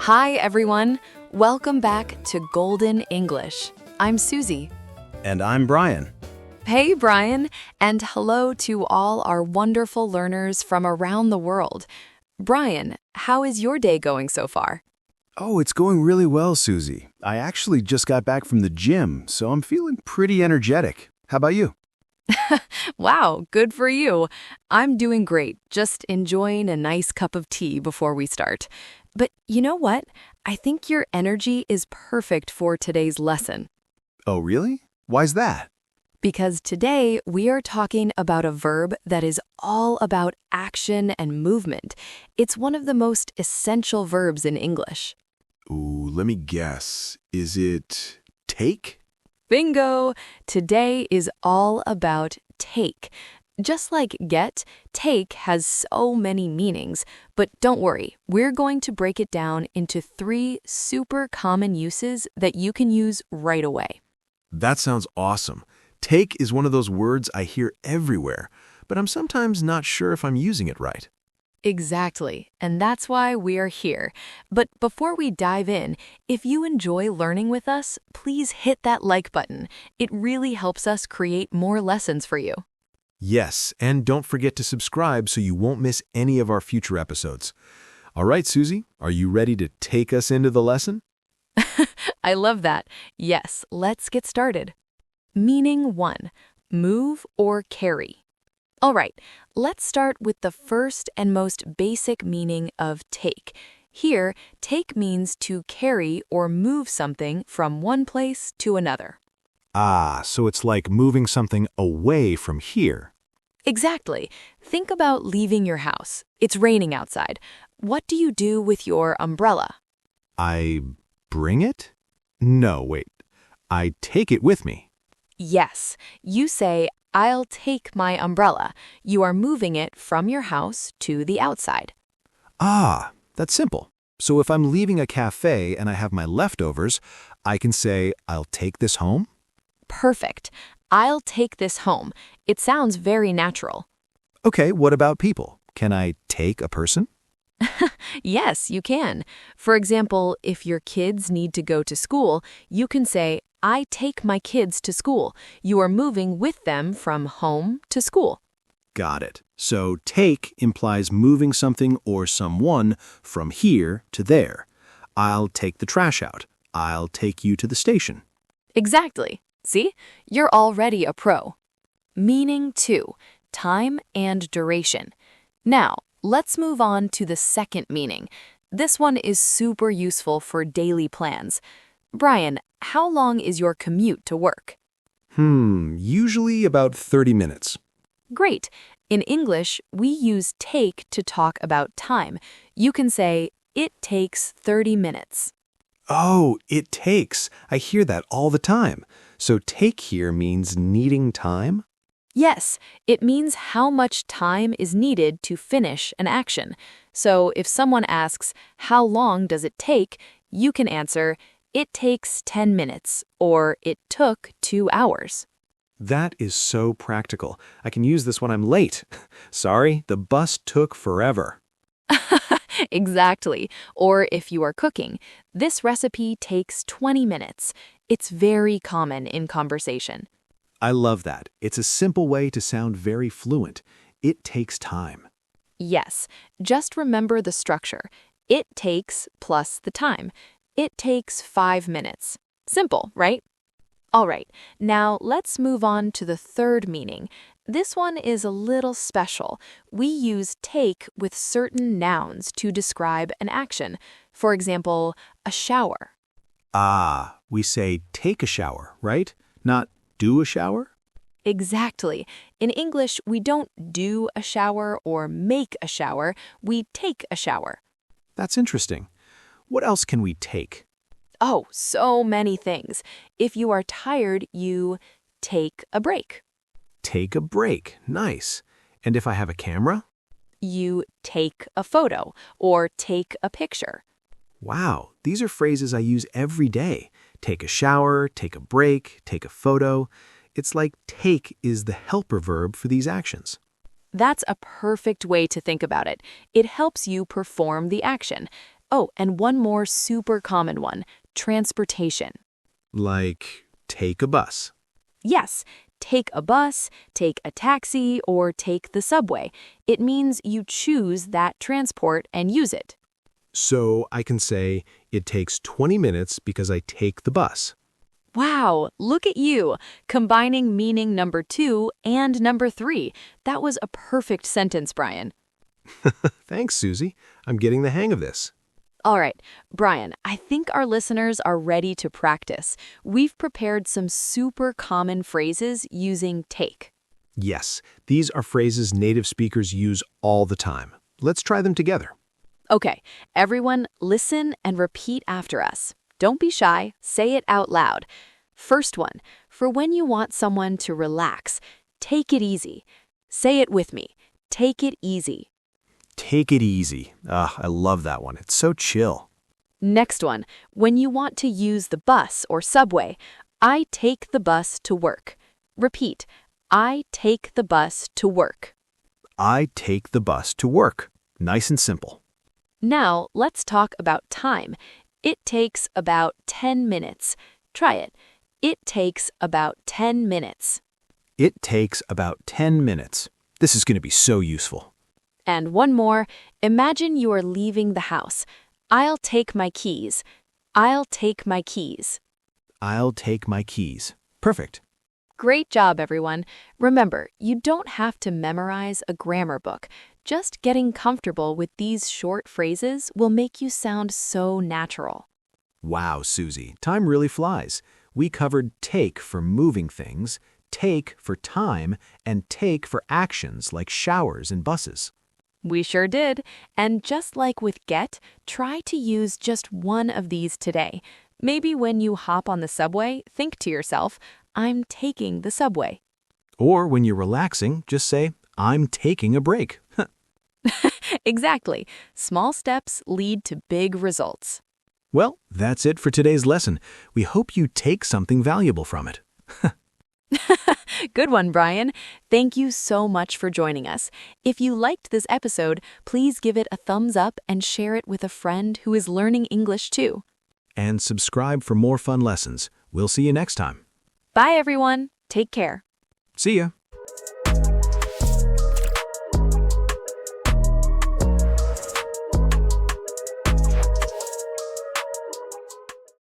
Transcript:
Hi, everyone. Welcome back to Golden English. I'm Susie. And I'm Brian. Hey, Brian, and hello to all our wonderful learners from around the world. Brian, how is your day going so far? Oh, it's going really well, Susie. I actually just got back from the gym, so I'm feeling pretty energetic. How about you? Wow, good for you. I'm doing great, just enjoying a nice cup of tea before we start. But you know what? I think your energy is perfect for today's lesson. Oh, really? Why's that? Because today we are talking about a verb that is all about action and movement. It's one of the most essential verbs in English. Ooh, let me guess. Is it take? Bingo! Today is all about take. Just like get, take has so many meanings, but don't worry, we're going to break it down into 3 super common uses that you can use right away. That sounds awesome. Take is one of those words I hear everywhere, but I'm sometimes not sure if I'm using it right. Exactly, and that's why we are here. But before we dive in, if you enjoy learning with us, please hit that like button. It really helps us create more lessons for you. Yes, and don't forget to subscribe so you won't miss any of our future episodes. All right, Susie, are you ready to take us into the lesson? I love that. Yes, let's get started. Meaning 1, move or carry. All right, let's start with the first and most basic meaning of take. Here, take means to carry or move something from one place to another. Ah, so it's like moving something away from here. Exactly. Think about leaving your house. It's raining outside. What do you do with your umbrella? I bring it? No, wait. I take it with me. Yes, you say, I'll take my umbrella. You are moving it from your house to the outside. Ah, that's simple. So if I'm leaving a cafe and I have my leftovers, I can say, I'll take this home? Perfect. I'll take this home. It sounds very natural. Okay, what about people? Can I take a person? Yes, you can. For example, if your kids need to go to school, you can say, I take my kids to school. You are moving with them from home to school. Got it. So take implies moving something or someone from here to there. I'll take the trash out. I'll take you to the station. Exactly. See? You're already a pro. Meaning 2, time and duration. Now, let's move on to the second meaning. This one is super useful for daily plans. Brian, how long is your commute to work? Usually about 30 minutes. Great. In English, we use take to talk about time. You can say, it takes 30 minutes. Oh, it takes. I hear that all the time. So take here means needing time? Yes, it means how much time is needed to finish an action. So if someone asks, how long does it take? You can answer, it takes 10 minutes, or it took 2 hours. That is so practical. I can use this when I'm late. Sorry, the bus took forever. Exactly. Or if you are cooking, this recipe takes 20 minutes. It's very common in conversation. I love that. It's a simple way to sound very fluent. It takes time. Yes, just remember the structure. It takes plus the time. It takes 5 minutes. Simple, right? All right, now let's move on to the third meaning. This one is a little special. We use take with certain nouns to describe an action. For example, a shower. Ah, we say take a shower, right? Not do a shower? Exactly. In English, we don't do a shower or make a shower. We take a shower. That's interesting. What else can we take? Oh, so many things. If you are tired, you take a break. Take a break. Nice. And if I have a camera? You take a photo or take a picture. Wow, these are phrases I use every day. Take a shower, take a break, take a photo. It's like take is the helper verb for these actions. That's a perfect way to think about it. It helps you perform the action. Oh, and one more super common one, transportation. Like, take a bus. Yes, take a bus, take a taxi, or take the subway. It means you choose that transport and use it. So I can say, it takes 20 minutes because I take the bus. Wow, look at you, combining meaning number 2 and number 3. That was a perfect sentence, Brian. Thanks, Susie. I'm getting the hang of this. All right, Brian, I think our listeners are ready to practice. We've prepared some super common phrases using take. Yes, these are phrases native speakers use all the time. Let's try them together. Okay, everyone listen and repeat after us. Don't be shy, say it out loud. First one, for when you want someone to relax, take it easy. Say it with me, take it easy. Take it easy. I love that one. It's so chill. Next one, when you want to use the bus or subway, I take the bus to work. Repeat, I take the bus to work. I take the bus to work. Nice and simple. Now, let's talk about time. It takes about 10 minutes. Try it. It takes about 10 minutes. It takes about 10 minutes. This is going to be so useful. And one more, imagine you are leaving the house. I'll take my keys. I'll take my keys. I'll take my keys. Perfect. Great job, everyone. Remember, you don't have to memorize a grammar book. Just getting comfortable with these short phrases will make you sound so natural. Wow, Susie, time really flies. We covered take for moving things, take for time, and take for actions like showers and buses. We sure did. And just like with get, try to use just one of these today. Maybe when you hop on the subway, think to yourself, I'm taking the subway. Or when you're relaxing, just say, I'm taking a break. Exactly. Small steps lead to big results. Well, that's it for today's lesson. We hope you take something valuable from it. Good one, Brian. Thank you so much for joining us. If you liked this episode, please give it a thumbs up and share it with a friend who is learning English too. And subscribe for more fun lessons. We'll see you next time. Bye, everyone. Take care. See ya.